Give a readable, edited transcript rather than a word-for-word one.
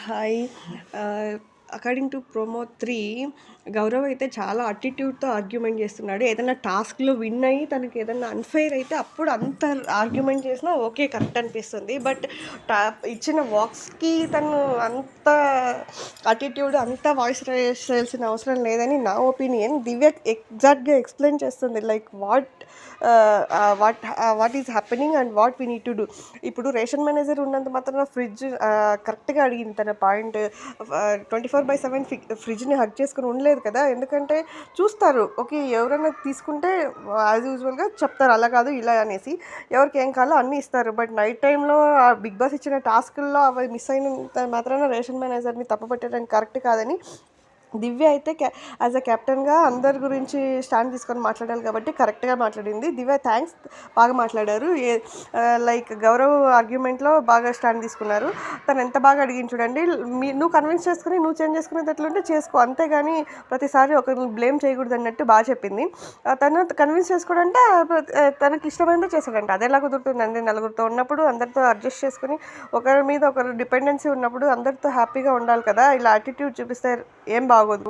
Hi. According to promo 3 Gaurav అయితే చాలా అటిట్యూడ్‌తో argument చేస్తున్నాడు. ఏదైనా టాస్క్‌లో విన్ అయ్యి తనకి ఏదన్నా అన్‌ఫెయిర్ అయితే అప్పుడు అంత ఆర్గ్యుమెంట్ చేసినా ఓకే. కరెక్ట్ అనిపిస్తుంది. బట్ టా ఇచ్చిన వాక్స్‌కి తను అంత అటిట్యూడ్, అంత వాయిస్ రైజ్ చేయాల్సిన అవసరం లేదని నా ఒపీనియన్. దివ్య ఎగ్జాక్ట్‌గా ఎక్స్‌ప్లెయిన్ చేస్తుంది. Like what is happening and what we need to do. ఇప్పుడు రేషన్ మేనేజర్ ఉన్నంత మాత్రాన ఫ్రిడ్జ్ కరెక్ట్‌గా అడిగింది తన పాయింట్. 24/7 ఫ్రిడ్జ్‌ని హగ్ చేసుకొని ఉండలేదు కదా! ఎందుకంటే చూస్తారు. ఓకే. ఎవరైనా తీసుకుంటే యాజ్ యూజువల్‌గా చెప్తారు. అలా కాదు ఇలా అనేసి. ఎవరికి ఏం కావాలో అన్నీ ఇస్తారు. బట్ నైట్ టైమ్‌లో బిగ్ బాస్ ఇచ్చిన టాస్కుల్లో అవి మిస్ అయినంత మాత్రాన రేషన్ మేనేజర్‌ని తప్పుపట్టడం కరెక్ట్ కాదని దివ్య అయితే యాజ్ అ కెప్టెన్‌గా అందరి గురించి స్టాండ్ తీసుకొని మాట్లాడాలి కాబట్టి కరెక్ట్‌గా మాట్లాడింది. దివ్య థ్యాంక్స్. బాగా మాట్లాడారు. లైక్ గౌరవ్ ఆర్గ్యుమెంట్‌లో బాగా స్టాండ్ తీసుకున్నారు. తను ఎంత బాగా అడిగింది చూడండి. నువ్వు కన్విన్స్ చేసుకొని నువ్వు చేంజ్ చేసుకునేది ఎట్లుంటే చేసుకో. అంతేగాని ప్రతిసారి ఒకరిని బ్లేమ్ చేయకూడదు అన్నట్టు బాగా చెప్పింది. తను కన్విన్స్ చేసుకోవడంటే తనకి ఇష్టమైనదే చేశాడంట. అదెలా కుదురుతుందండి? నలుగురితో ఉన్నప్పుడు అందరితో అడ్జస్ట్ చేసుకొని ఒకరి మీద ఒకరు డిపెండెన్సీ ఉన్నప్పుడు అందరితో హ్యాపీగా ఉండాలి కదా! ఇలా యాటిట్యూడ్ చూపిస్తే ఏం బాగోదు.